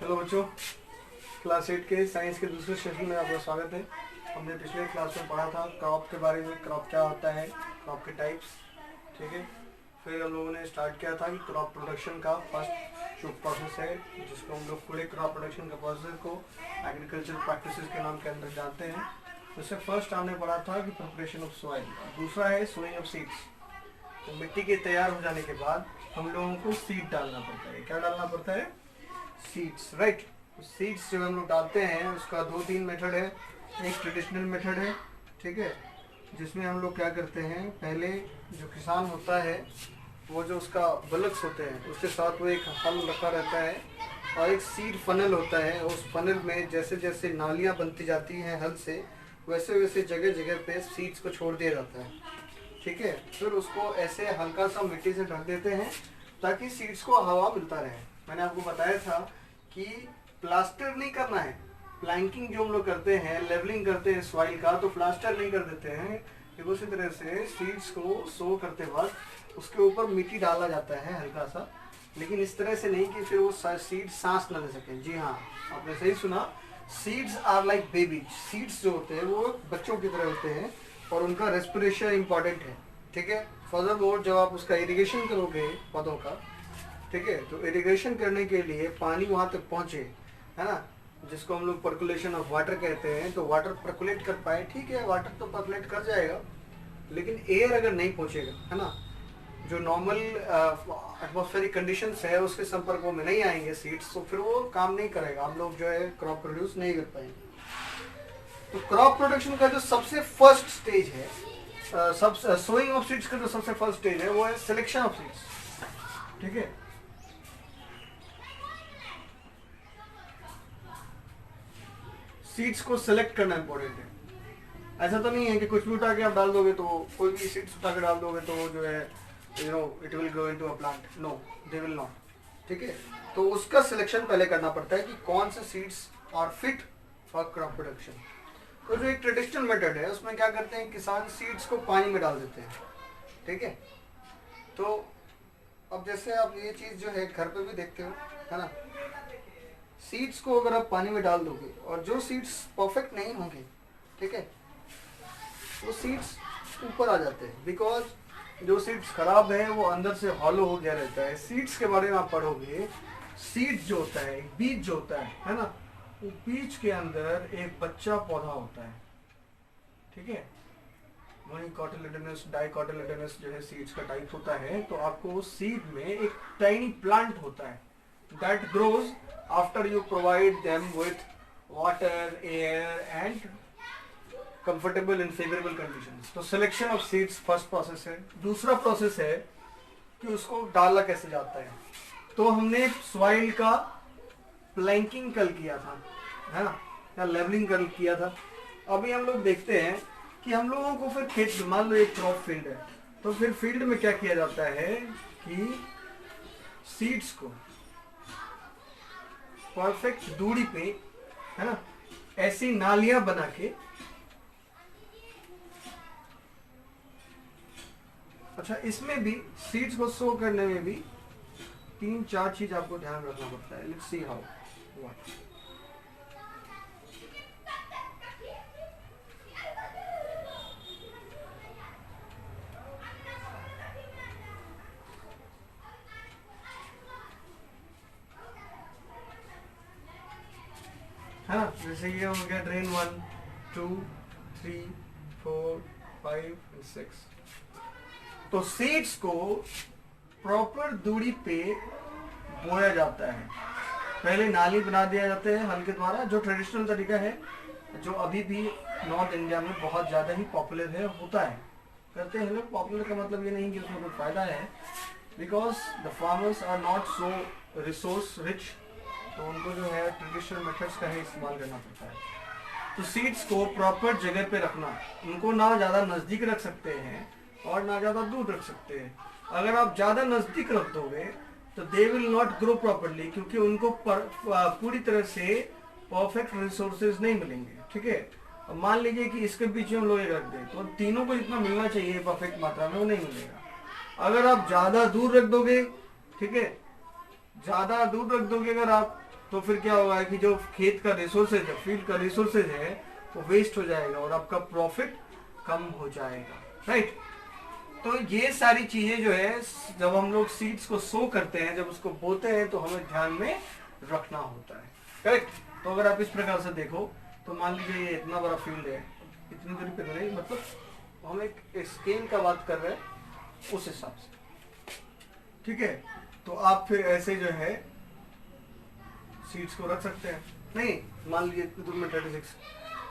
Hello बच्चों, class 8 के science के दूसरे सेशन में आपका स्वागत है। हमने पिछले क्लास में पढ़ा था क्रॉप के बारे में, क्रॉप क्या होता है, क्रॉप के टाइप्स, ठीक है। फिर हम लोगों ने स्टार्ट किया था कि क्रॉप प्रोडक्शन का फर्स्ट जो प्रोसेस है, जिसको हम लोग पूरे क्रॉप प्रोडक्शन का प्रोसेस को एग्रीकल्चर प्रैक्टिसेस के नाम के अंदर जानते हैं। उससे फर्स्ट हमने पढ़ा था कि प्रिपरेशन ऑफ सॉइल, दूसरा है सोइंग ऑफ सीड्स। तो मिट्टी के तैयार हो जाने के बाद हम लोगों को सीड डालना पड़ता है। क्या डालना पड़ता है? Seeds, right. सीड्स जो हम लोग डालते हैं उसका 2-3 मेथड है। एक ट्रेडिशनल मेथड है, ठीक है, जिसमें हम लोग क्या करते हैं, पहले जो किसान होता है वो जो उसका बलक्स होते हैं उसके साथ वो एक हल रखा रहता है और एक सीड फनल होता है। उस फनल में जैसे जैसे नालियाँ बनती जाती हैं हल से, वैसे वैसे जगह जगह पे सीड्स को छोड़ दिया जाता है, ठीक है। फिर उसको ऐसे हल्का सा मिट्टी से ढक देते हैं ताकि सीड्स को हवा मिलता रहे। मैंने आपको बताया था कि प्लास्टर नहीं करना है, प्लैंकिंग जो हम लोग करते हैं, लेवलिंग करते हैं सॉइल का, तो प्लास्टर नहीं कर देते हैं। उसी तरह से सीड्स को सो करते वक्त उसके ऊपर मिट्टी डाला जाता है हल्का सा, लेकिन इस तरह से नहीं कि फिर वो सीड्स सांस न ले सके। जी हाँ, आपने सही सुना, सीड्स आर लाइक बेबी। सीड्स जो होते हैं वो बच्चों की तरह होते हैं और उनका रेस्पिरेशन इम्पॉर्टेंट है, ठीक है। फर्दरमोर जब आप उसका इरिगेशन करोगे पौधों का, ठीक है, तो इरिगेशन करने के लिए पानी वहाँ तक पहुँचे, है ना, जिसको हम लोग पर्कुलेशन ऑफ वाटर कहते हैं। तो वाटर पर्कुलेट कर पाए, ठीक है, वाटर तो पर्कुलेट कर जाएगा, लेकिन एयर अगर नहीं पहुँचेगा, है ना, जो नॉर्मल एटमॉस्फेरिक कंडीशंस है उसके संपर्क में नहीं आएंगे सीड्स, तो फिर वो काम नहीं करेगा, हम लोग जो है क्रॉप प्रोड्यूस नहीं कर पाएंगे। तो क्रॉप प्रोडक्शन का जो सबसे फर्स्ट स्टेज है, सोइंग ऑफ सीड्स का जो सबसे फर्स्ट स्टेज है वो है सिलेक्शन ऑफ सीड्स, ठीक है। सीड्स को सिलेक्ट करना इंपॉर्टेंट है। ऐसा तो नहीं है कि कुछ भी उठा के आप डाल दोगे, तो कोई भी सीड्स उठा के डाल दोगे तो जो है you know it will grow into a plant, no they will not, ठीक है। तो उसका सिलेक्शन पहले करना पड़ता है कि कौन से seeds are fit for crop production. तो जो एक ट्रेडिशनल मेथड है उसमें क्या करते हैं, किसान सीड्स को पानी में डाल देते हैं, ठीक है। तो अब जैसे आप ये चीज़ जो है घर पे भी देखते हो, है ना, सीड्स को अगर आप पानी में डाल दोगे और जो सीड्स परफेक्ट नहीं होंगे, ठीक है, वो सीड्स ऊपर आ जाते हैं, बिकॉज जो सीड्स खराब है वो अंदर से हॉलो हो गया रहता है। सीड्स के बारे में आप पढ़ोगे, सीड्स जो होता है, बीज जो होता है ना, वो बीज के अंदर एक बच्चा पौधा होता है, ठीक है। मोनोकोटिलेडोनस, डाइकोटिलेडोनस जो है सीड्स का टाइप होता है। तो आपको सीड में एक टाइनी प्लांट होता है that grows after you provide them with water, air and comfortable and favourable conditions. तो selection of seeds first process है। दूसरा प्रोसेस है कि उसको डाला कैसे जाता है। तो हमने सॉइल का प्लैंकिंग कल किया था, है ना, या लेवलिंग कल किया था। अभी हम लोग देखते हैं कि हम लोगों को फिर खेत, मान लो एक क्रॉप फील्ड है, तो फिर फील्ड में क्या किया जाता है कि सीड्स को परफेक्ट दूरी पे, है ना, ऐसी नालियां बना के, अच्छा, इसमें भी सीड्स को सो करने में भी 3-4 चीज आपको ध्यान रखना पड़ता है। Let's see how what. है ना, जैसे ये हो गया ड्रेन 1, 2, 3, 4, 5 और 6। तो सीड्स को प्रॉपर दूरी पे बोया जाता है। पहले नाली बना दिया जाता है हल के द्वारा, जो ट्रेडिशनल तरीका है, जो अभी भी नॉर्थ इंडिया में बहुत ज़्यादा ही पॉपुलर है, होता है, करते हैं लोग। पॉपुलर का मतलब ये नहीं कि उसमें कोई फ़ायदा है, because the farmers are not so resource rich, तो उनको जो है ट्रेडिशनल मेथड्स का ही इस्तेमाल करना पड़ता है। तो सीड्स को प्रॉपर जगह पे रखना, उनको ना ज़्यादा नज़दीक रख सकते हैं और ना ज़्यादा दूर रख सकते हैं। अगर आप ज़्यादा नज़दीक रख दोगे तो दे विल नॉट ग्रो प्रॉपरली, क्योंकि उनको पूरी तरह से परफेक्ट रिसोर्सेज नहीं मिलेंगे, ठीक है। अब मान लीजिए कि इसके पीछे हम लोग रख दें, तो तीनों को जितना मिलना चाहिए परफेक्ट मात्रा में वो नहीं मिलेगा। अगर आप ज़्यादा दूर रख दोगे, ठीक है, ज़्यादा दूर रख दोगे अगर आप, तो फिर क्या होगा कि जो खेत का रिसोर्सेज है, फील्ड का रिसोर्सेज है, वो वेस्ट हो जाएगा और आपका प्रॉफिट कम हो जाएगा, राइट। तो ये सारी चीजें जो है जब हम लोग सीड्स को सो करते हैं, जब उसको बोते हैं, तो हमें ध्यान में रखना होता है, करेक्ट। तो अगर आप इस प्रकार से देखो तो मान लीजिए ये इतना बड़ा फील्ड है, इतनी दूरी पे नहीं, मतलब हम एक स्केल का बात कर रहे हैं उस हिसाब से, ठीक है। तो आप फिर ऐसे जो है सीड्स को रख सकते हैं। नहीं, मान लीजिए इतनी दूर में 36,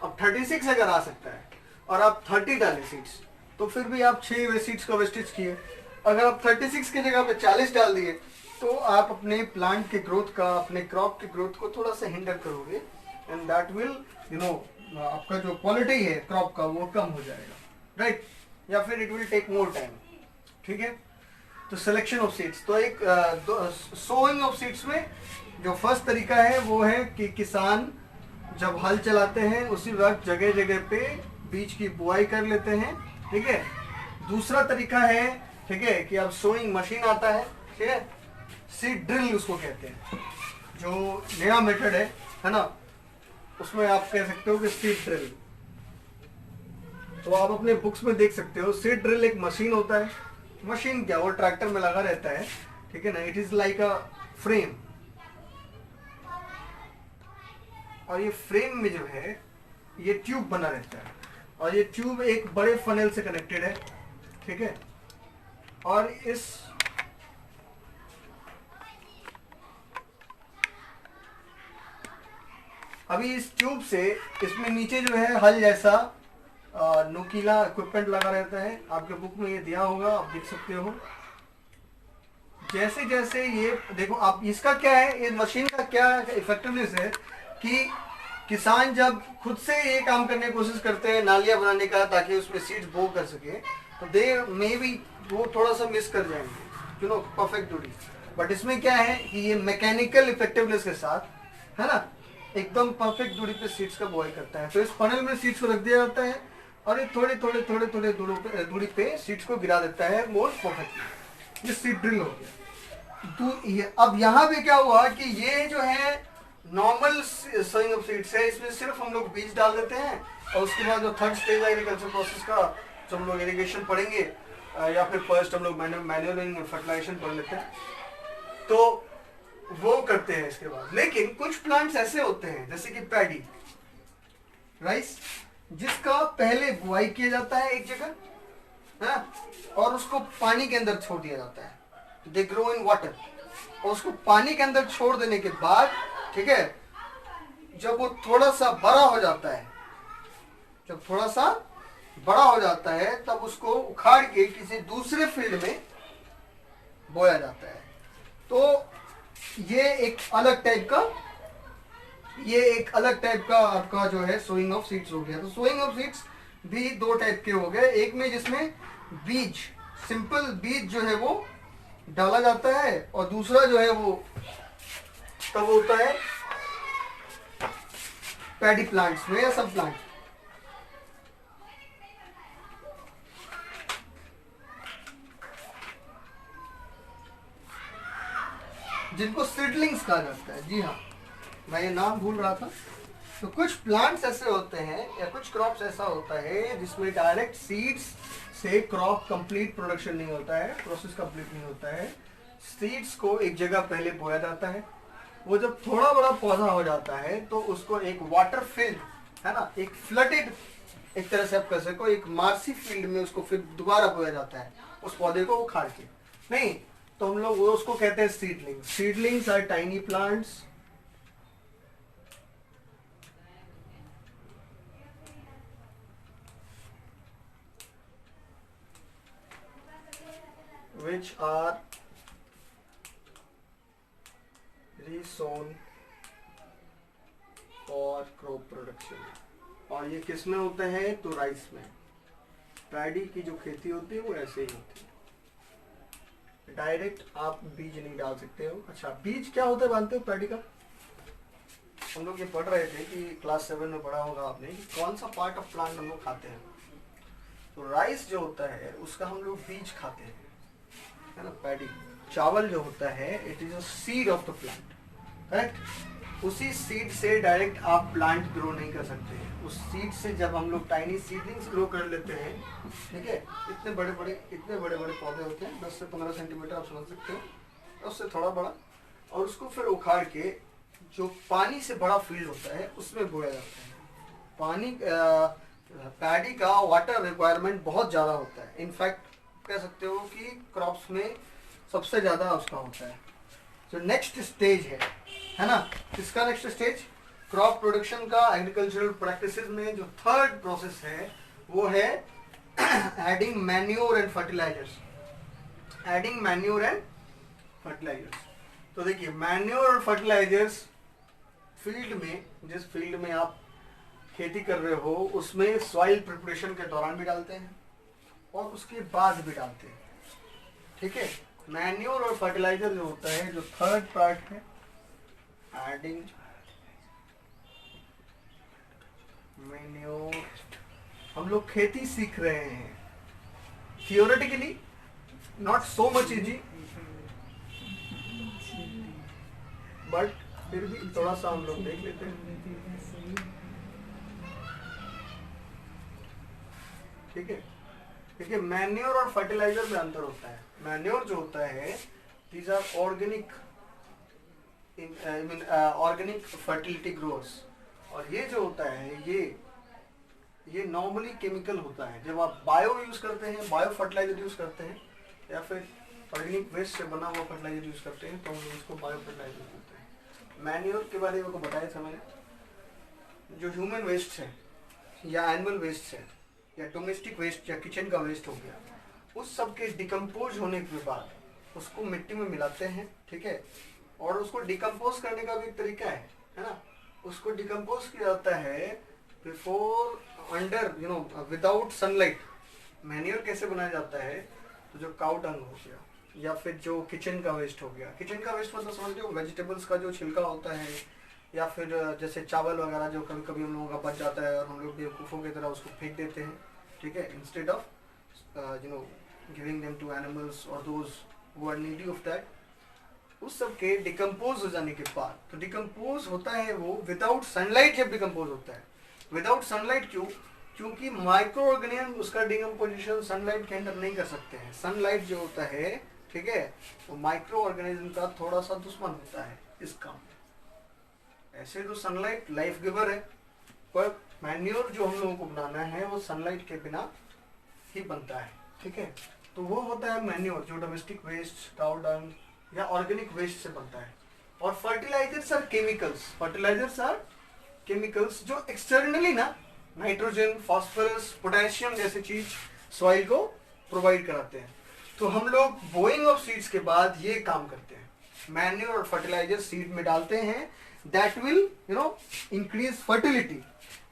अब 36 अगर आ सकता है और आप 30 डालें सीड्स, तो फिर भी आप 6 सीड्स का वेस्टेज किए। अगर आप 36 की जगह पे 40 डाल दिए तो आप अपने प्लांट के ग्रोथ का, अपने क्रॉप के ग्रोथ को थोड़ा सा हिंडर करोगे, एंड दैट विल आपका जो क्वालिटी है क्रॉप का वो कम हो जाएगा, राइट। या फिर it will take more time, ठीक है। तो सिलेक्शन ऑफ सीड्स, तो एक सोइंग ऑफ सीड्स में जो फर्स्ट तरीका है वो है कि किसान जब हल चलाते हैं उसी वक्त जगह जगह पे बीज की बुआई कर लेते हैं, ठीक है। दूसरा तरीका है, ठीक है, कि अब सोइंग मशीन आता है, ठीक है, सीड ड्रिल उसको कहते हैं, जो नया मेथड है ना, उसमें आप कह सकते हो कि सीड ड्रिल। तो आप अपने बुक्स में देख सकते हो सीड ड्रिल एक मशीन होता है। मशीन क्या, वो ट्रैक्टर में लगा रहता है, ठीक है ना। It is like a frame, और ये फ्रेम में जो है ये ट्यूब बना रहता है, और ये ट्यूब एक बड़े फनेल से कनेक्टेड है, ठीक है। और अभी इस ट्यूब से इसमें नीचे जो है हल जैसा नुकीला इक्विपमेंट लगा रहता है। आपके बुक में ये दिया होगा, आप देख सकते हो। जैसे जैसे ये देखो आप, इसका क्या है, ये मशीन का क्या इफेक्टिवनेस है कि किसान जब खुद से ये काम करने की कोशिश करते हैं नालियां बनाने का ताकि उसमें सीड्स बो कर सके, तो दे मे बी वो थोड़ा सा मिस कर जाएंगे, परफेक्ट ड्यूटी। बट इसमें क्या है कि ये मैकेनिकल इफेक्टिवनेस के साथ, है ना, एकदम परफेक्ट दूरी पे सीड्स का बॉयल करता है। तो इस फनल में सीड्स को रख दिया जाता है और ये थोड़े थोड़े थोड़े थोड़े दूरी पे सीड्स को गिरा देता है मोस्ट परफेक्टली। ये सीड ड्रिल हो गया। तो ये अब यहाँ पे क्या हुआ कि ये जो है नॉर्मल सोइंग ऑफ सीड्स है, इसमें सिर्फ हम लोग बीज डाल देते हैं और उसके बाद जो थर्ड स्टेज है एग्रीकल्चर प्रोसेस का, जो हम लोग इरिगेशन पढ़ेंगे या फिर फर्स्ट हम लोग मैन्युअलिंग फर्टिलाइजेशन पढ़ लेते हैं, तो वो करते हैं इसके बाद। लेकिन कुछ प्लांट्स ऐसे होते हैं जैसे कि पैडी, राइस, जिसका पहले बुआई किया जाता है एक जगह, है, और उसको पानी के अंदर छोड़ दिया जाता है। दे ग्रो इन वाटर, और उसको पानी के अंदर छोड़ देने के बाद, ठीक है, जब वो थोड़ा सा बड़ा हो जाता है, जब थोड़ा सा बड़ा हो जाता है तब उसको उखाड़ के किसी दूसरे फील्ड में बोया जाता है। तो ये एक अलग टाइप का आपका जो है सोइंग ऑफ सीड्स हो गया। तो सोइंग ऑफ सीड्स भी दो टाइप के हो गए, एक में जिसमें बीज, सिंपल बीज जो है वो डाला जाता है, और दूसरा जो है वो तब होता है पैडी प्लांट्स में या सब प्लांट। जिनको सीडलिंग्स कहा जाता है। जी हाँ, मैं ये नाम भूल रहा था। तो कुछ प्लांट्स ऐसे होते हैं या कुछ क्रॉप्स ऐसा होता है जिसमें डायरेक्ट सीड्स से क्रॉप कंप्लीट प्रोडक्शन नहीं होता है, प्रोसेस कंप्लीट नहीं होता है। सीड्स को एक जगह पहले बोया जाता है, वो जब थोड़ा बड़ा पौधा हो जाता है तो उसको एक वाटर फील्ड, है ना, एक फ्लडेड, एक तरह से आप कह सको एक मार्सी फील्ड में उसको फिर दोबारा बोया जाता है, उस पौधे को उखाड़ के। नहीं तो हम लोग वो उसको कहते हैं seedling. Seedlings are tiny plants which are resown for crop production। और ये किस में होते हैं, तो राइस में। पैडी की जो खेती होती है वो ऐसे ही होती है, डायरेक्ट आप बीज नहीं डाल सकते हो। अच्छा, बीज क्या होता है जानते हो पैडी का? हम लोग ये पढ़ रहे थे कि क्लास 7 में पढ़ा होगा आपने कि कौन सा पार्ट ऑफ प्लांट हम लोग खाते हैं। तो राइस जो होता है उसका हम लोग बीज खाते हैं, है ना। पैडी चावल जो होता है it is a seed of the plant, correct. उसी सीड से डायरेक्ट आप प्लांट ग्रो नहीं कर सकते हैं। उस सीड से जब हम लोग टाइनी सीडलिंग्स ग्रो कर लेते हैं, ठीक है, इतने बड़े बड़े पौधे होते हैं, 10 से 15 सेंटीमीटर आप समझ सकते हो, उससे थोड़ा बड़ा, और उसको फिर उखाड़ के जो पानी से बड़ा फील्ड होता है उसमें बोया जाता है। पानी पैडी का वाटर रिक्वायरमेंट बहुत ज़्यादा होता है, इनफैक्ट कह सकते हो कि क्रॉप्स में सबसे ज़्यादा उसका होता है। जो नेक्स्ट स्टेज है ना, किसका नेक्स्ट स्टेज? क्रॉप प्रोडक्शन का एग्रीकल्चरल प्रैक्टिसेस में जो थर्ड प्रोसेस है वो है adding manure and fertilisers. Adding manure and fertilisers. तो देखिए, मैन्योर और फर्टिलाइजर्स फील्ड में, जिस फील्ड में आप खेती कर रहे हो उसमें सॉइल प्रिपरेशन के दौरान भी डालते हैं और उसके बाद भी डालते हैं, ठीक है। मैन्योर और फर्टिलाइजर जो होता है, जो थर्ड पार्ट है, एडिंग मैन्योर। हम लोग खेती सीख रहे हैं theoretically, not so much easy, but फिर भी थोड़ा सा हम लोग देख लेते हैं, ठीक है। देखिए, मैन्योर और फर्टिलाइजर में अंतर होता है। मैन्योर जो होता है, these are organic organic fertility growers, और ये जो होता है ये नॉर्मली केमिकल होता है। जब आप बायो यूज करते हैं, बायो फर्टिलाइजर यूज करते हैं, या फिर ऑर्गेनिक वेस्ट से बना हुआ फर्टिलाइजर यूज करते हैं, तो हम उसको बायो फर्टिलाइजर बोलते हैं। मैन्योर के बारे में को बताया था मैंने। जो ह्यूमन वेस्ट है या एनिमल वेस्ट है या डोमेस्टिक वेस्ट या किचन का वेस्ट हो गया, उस सब के डिकम्पोज होने के बाद उसको मिट्टी में मिलाते हैं, ठीक है। और उसको डिकम्पोज करने का भी एक तरीका है ना। उसको डिकम्पोज किया जाता है before, under, without sunlight. Manure कैसे बनाया जाता है? तो जो काउ डंग हो गया या फिर जो किचन का वेस्ट हो गया, किचन का वेस्ट मतलब समझ लो वेजिटेबल्स का जो छिलका होता है, या फिर जैसे चावल वगैरह जो कभी कभी हम लोगों का बच जाता है और हम लोग बेवकूफ़ों की तरह उसको फेंक देते हैं, ठीक है, instead of giving them to animals और those who are needy of that. उस सब के डिकम्पोज हो जाने के बाद, तो डिकम्पोज होता है वो विदाउट सनलाइट। जब डिकम्पोज होता है विदाउट सनलाइट, क्यों? क्योंकि माइक्रो ऑर्गेनिज्म उसका डिकम्पोजिशन सनलाइट के अंदर नहीं कर सकते हैं। सनलाइट जो होता है, ठीक है, वो माइक्रो ऑर्गेनिज्म का थोड़ा सा दुश्मन होता है इस काम में। ऐसे तो सनलाइट लाइफ गिवर है, पर मैन्योर जो हम लोगों को बनाना है वो सनलाइट के बिना ही बनता है, ठीक है। तो वो होता है मैन्योर, जो डोमेस्टिक वेस्ट, काउ डंग या ऑर्गेनिक वेस्ट से बनता है। और fertilisers are chemicals. Fertilisers are chemicals जो एक्सटर्नली ना नाइट्रोजन, फास्फोरस, पोटेशियम जैसे चीज सॉइल को प्रोवाइड कराते हैं। तो हम लोग बोइंग ऑफ सीड्स के बाद ये काम करते हैं, मैन्योर और फर्टिलाइजर सीड में डालते हैं, that will increase fertility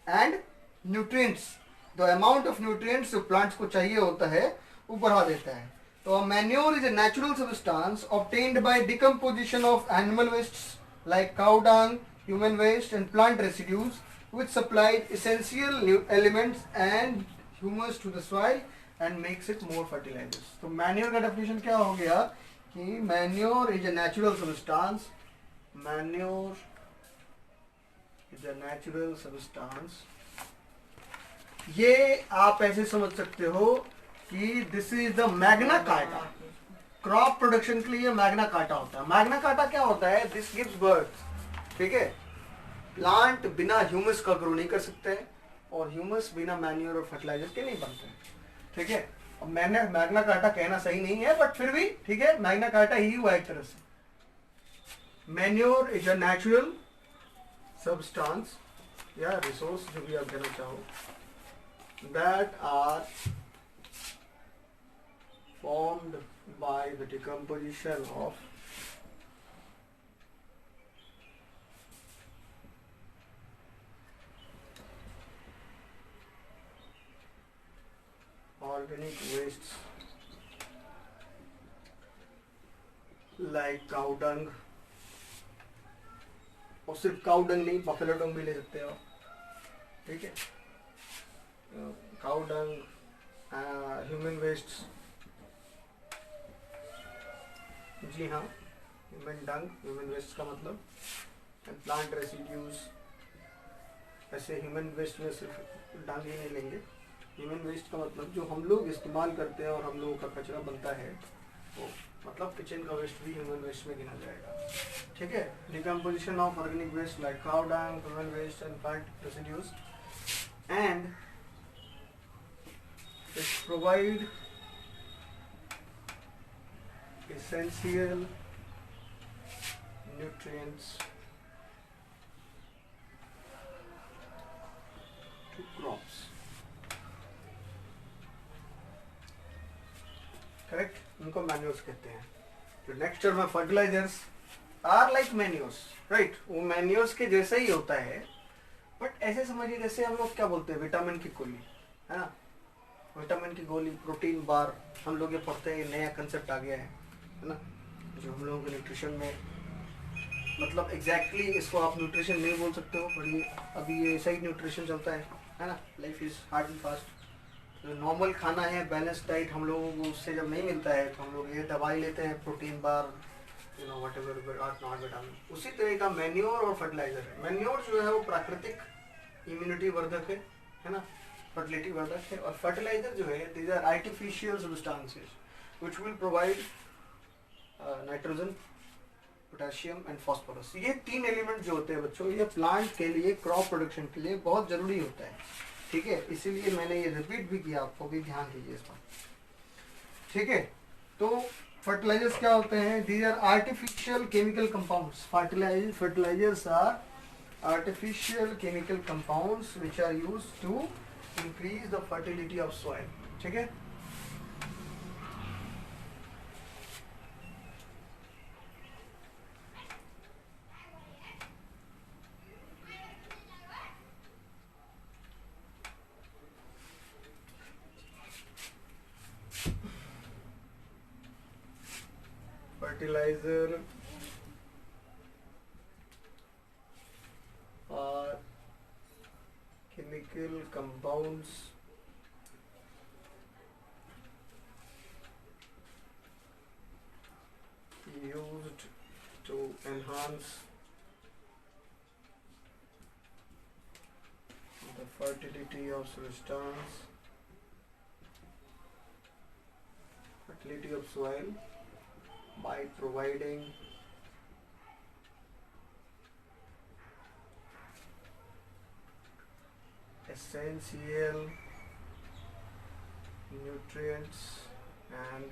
and nutrients. The amount of nutrients जो प्लांट्स को चाहिए होता है वो बढ़ा देता है। तो manure is a natural substance obtained by decomposition of animal wastes like cow Dang, human waste and plant residues which supplied essential elements and humus to the soil and makes it more fertilizers. तो manure का definition क्या हो गया कि manure is a natural substance. Manure is a natural substance. ये आप ऐसे समझ सकते हो कि this is the magna carta. Crop production के लिए मैग्ना कार्टा होता है। मैग्ना कार्टा क्या होता है? दिस गिव्स बर्थ, ठीक है। प्लांट बिना ह्यूमस का ग्रो नहीं कर सकते हैं और ह्यूमस बिना मैन्योर और फर्टिलाइजर के नहीं बनते हैं, ठीक है। अब मैंने मैग्ना कार्टा कहना सही नहीं है, बट फिर भी ठीक है, मैग्ना कार्टा ही हुआ एक तरह से। Manure is a natural substance या रिसोर्स, जो भी आप कहना चाहो, that are formed by the decomposition of organic wastes like cow dung, और सिर्फ काउ डंग नहीं, बफेलो डंग भी ले सकते हो, ठीक है। काउ डंग, ह्यूमन वेस्ट, जी हाँ, ह्यूमन डंग, ह्यूमन वेस्ट का मतलब एंड प्लांट रेसिड्यूज। ऐसे ह्यूमन वेस्ट में सिर्फ डांग ही नहीं लेंगे, ह्यूमन वेस्ट का मतलब जो हम लोग इस्तेमाल करते हैं और हम लोगों का कचरा बनता है वो, मतलब किचन का वेस्ट भी ह्यूमन वेस्ट में गिना जाएगा। ठीक है। Decomposition of organic waste like cow dung, human waste and plant residues and it provide essential nutrients to crops. Correct, इनको मैन्योर्स कहते हैं। तो नेक्स्ट टर्म है fertilisers are like manures, right. वो मैन्योर्स के जैसा ही होता है, बट ऐसे समझिए जैसे हम लोग क्या बोलते हैं विटामिन की गोली, है ना। विटामिन की गोली, प्रोटीन बार, हम लोग ये पढ़ते हैं, नया कंसेप्ट आ गया है ना, जो हम लोगों के न्यूट्रिशन में, मतलब एग्जैक्टली इसको आप न्यूट्रिशन नहीं बोल सकते हो, पर ये अभी ये ऐसा ही न्यूट्रिशन चलता है ना। Life is hard and fast. जो नॉर्मल खाना है, बैलेंस डाइट हम लोगों को उससे जब नहीं मिलता है तो हम लोग ये दवाई लेते हैं, protein bar, you know what ever not vitamin. उसी तरह का मैन्योर और फर्टिलाइजर है। मैन्योर जो है वो प्राकृतिक इम्यूनिटी वर्धक है ना, फर्टिलिटी वर्धक है। और फर्टिलाइजर जो है these are artificial substances which will provide nitrogen, potassium and phosphorus. ये तीन एलिमेंट जो होते हैं बच्चों, ये प्लांट के लिए, क्रॉप प्रोडक्शन के लिए बहुत जरूरी होता है। ठीक है, इसीलिए मैंने ये रिपीट भी किया, आपको भी ध्यान दीजिए इस पर। ठीक है, तो फर्टिलाइजर्स क्या होते हैं? These are artificial chemical compounds. Fertilisers are artificial chemical compounds which are used to increase the fertility of soil. ठीक है। Fertilizer are chemical compounds used to enhance the fertility of substance, fertility of soil by providing essential nutrients and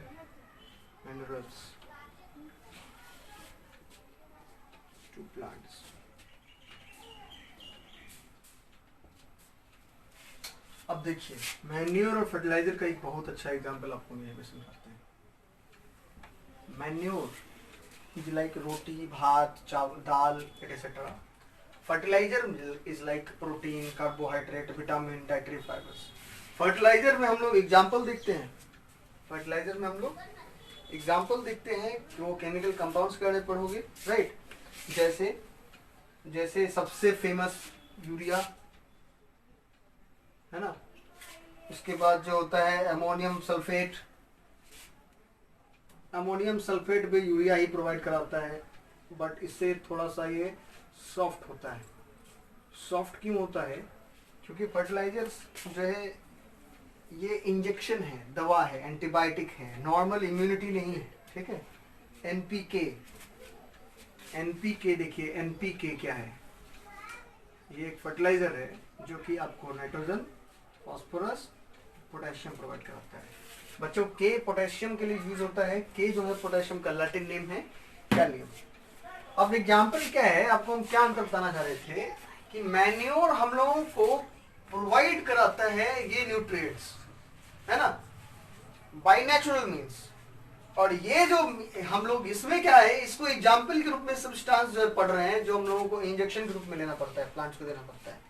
minerals to plants. अब देखिए manure और fertiliser का एक बहुत अच्छा example आपको यहीं पे समझाते हैं। Manure is like roti, bhaat, chawal, dal etcetera. Fertiliser is like protein, carbohydrate, vitamin, dietary fibres. Fertiliser में हम लोग एग्जांपल देखते हैं, फर्टिलाइजर में हम लोग एग्जांपल देखते हैं कि वो केमिकल कंपाउंड्स के बारे में पढ़ोगे, राइट। जैसे सबसे फेमस यूरिया है ना, उसके बाद जो होता है अमोनियम सल्फेट। अमोनियम सल्फेट भी यूरिया ही प्रोवाइड कराता है, बट इससे थोड़ा सा ये सॉफ्ट होता है। सॉफ्ट क्यों होता है? क्योंकि फर्टिलाइजर्स जो है ये इंजेक्शन है, दवा है, एंटीबायोटिक है, नॉर्मल इम्यूनिटी नहीं है। ठीक है। एनपीके, एनपीके देखिए, एनपीके क्या है? ये एक फर्टिलाइजर है जो कि आपको नाइट्रोजन, फास्फोरस, पोटेशियम प्रोवाइड कराता है। बच्चों के पोटेशियम के लिए यूज होता है। के जो है पोटेशियम का लैटिन नेम है कैलियम। अब एग्जाम्पल क्या है, आपको हम क्या अंतर बताना चाह रहे थे कि मैन्योर हम लोगों को प्रोवाइड कराता है ये न्यूट्रिएंट्स, है ना, बाय नेचुरल मीन्स। और ये जो हम लोग इसमें क्या है, इसको एग्जाम्पल के रूप में सब्सटेंस जो पढ़ रहे हैं, जो हम लोगों को इंजेक्शन के रूप में लेना पड़ता है, प्लांट्स को देना पड़ता है।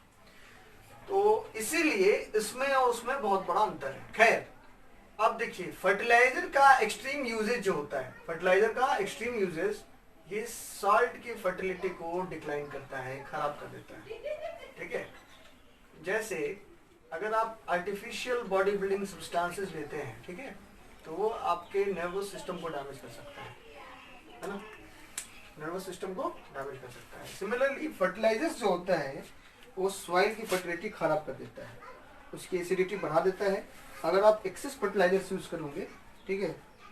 तो इसीलिए इसमें और उसमें बहुत बड़ा अंतर है। खैर, अब देखिए फर्टिलाइजर का एक्सट्रीम यूजेज जो होता है, फर्टिलाइजर का एक्सट्रीम यूजेज ये सॉल्ट की फर्टिलिटी को डिक्लाइन करता है, खराब कर देता है। ठीक है। जैसे अगर आप आर्टिफिशियल बॉडी बिल्डिंग सब्सटेंसेस लेते हैं, ठीक है, तो वो आपके नर्वस सिस्टम को डैमेज कर सकता है ना। नर्वस सिस्टम को डैमेज कर सकता है। सिमिलरली फर्टिलाइजर्स जो होता है वो सॉइल की फर्टिलिटी खराब कर देता है, उसकी एसिडिटी बढ़ा देता है। अगर आप एक्सेस फर्टिलाइजर्स यूज करोगे, ठीक है,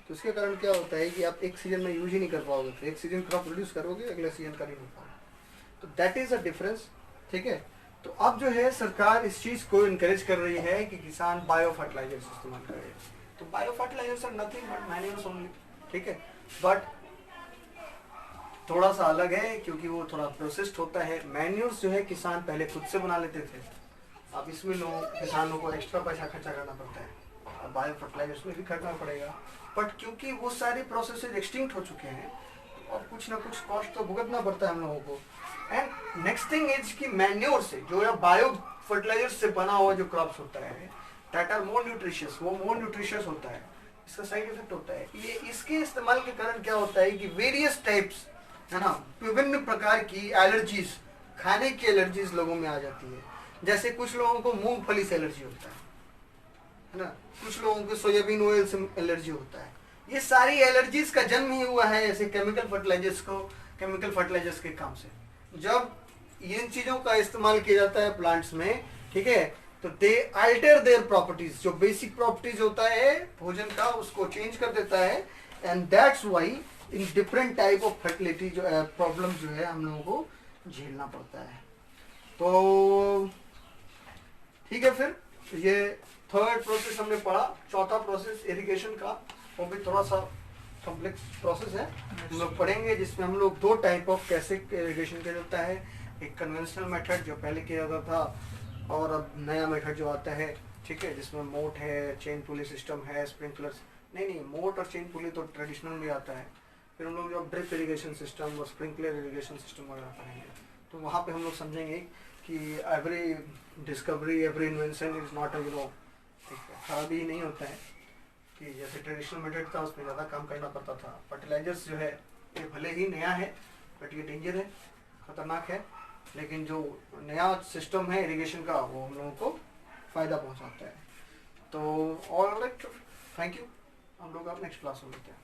तो उसके कारण क्या होता है कि आप एक सीजन में यूज ही नहीं कर पाओगे, तो एक सीजन क्रॉप प्रोड्यूस करोगे, अगले सीजन कर ही नहीं पाओगे। तो दैट इज अ डिफरेंस, ठीक है। तो अब जो है सरकार इस चीज को इनकरेज कर रही है कि किसान बायो फर्टिलाइजर्स इस्तेमाल करें। तो bio fertilisers are nothing but manures only, ठीक है, बट थोड़ा सा अलग है क्योंकि वो थोड़ा प्रोसेस्ड होता है। मैन्योर्स जो है किसान पहले खुद से बना लेते थे, अब इसमें किसानों को एक्स्ट्रा पैसा खर्चा करना पड़ता है, अब बायो फर्टिलाइजर्स में भी खर्चना पड़ेगा, बट क्योंकि वो सारे प्रोसेसेस एक्सटिंक्ट हो चुके हैं और कुछ ना कुछ कॉस्ट तो भुगतना पड़ता है हम लोगों को। एंड नेक्स्ट थिंग इज कि मैन्योर से जो या बायो फर्टिलाइजर से बना हुआ जो क्रॉप्स होता है दैट आर मोर न्यूट्रिशियस, वो मोर न्यूट्रिशियस होता है। इसका साइड इफेक्ट होता है ये, इसके इस्तेमाल के कारण क्या होता है कि वेरियस टाइप्स, है ना, विभिन्न प्रकार की एलर्जीज, खाने की एलर्जीज लोगों में आ जाती है। जैसे कुछ लोगों को मूंगफली से एलर्जी होता है ना, कुछ लोगों को सोयाबीन ऑयल से एलर्जी होता है। ये सारी एलर्जीज का जन्म ही हुआ है ऐसे केमिकल फर्टिलाइजर्स के काम से। जब इन चीजों का इस्तेमाल किया जाता है प्लांट्स में, ठीक है, तो दे अल्टर देयर प्रॉपर्टीज, जो बेसिक प्रॉपर्टीज होता है भोजन का उसको चेंज कर देता है। And that's why in different type of fertility जो प्रॉब्लम जो है हम लोगों को झेलना पड़ता है। तो ठीक है, फिर ये थर्ड प्रोसेस हमने पढ़ा। चौथा प्रोसेस इरिगेशन का, वो भी थोड़ा सा कॉम्प्लेक्स प्रोसेस है, हम लोग पढ़ेंगे, जिसमें हम लोग दो टाइप ऑफ कैसे इरिगेशन किया जाता है। एक कन्वेंशनल मेथड जो पहले किया जाता था और अब नया मेथड जो आता है, ठीक है, जिसमें मोट है, चेन पुली सिस्टम है, स्प्रिंकलर्स, नहीं मोट और चेन पुली तो ट्रेडिशनल में आता है। फिर हम लोग जो ड्रिप इरिगेशन सिस्टम और स्प्रिंकलर इरिगेशन सिस्टम वगैरह पढ़ेंगे, तो वहाँ पे हम लोग समझेंगे कि every discovery, every invention is not खराबी ही नहीं होता है कि जैसे ट्रेडिशनल मेथड था उसमें ज़्यादा काम करना पड़ता था। फर्टिलाइजर्स जो है ये भले ही नया है बट ये डेंजर है, खतरनाक है, लेकिन जो नया सिस्टम है इरिगेशन का वो हम लोगों को फ़ायदा पहुंचाता है। तो ऑल राइट, थैंक यू, हम लोग अब नेक्स्ट क्लास में मिलते हैं।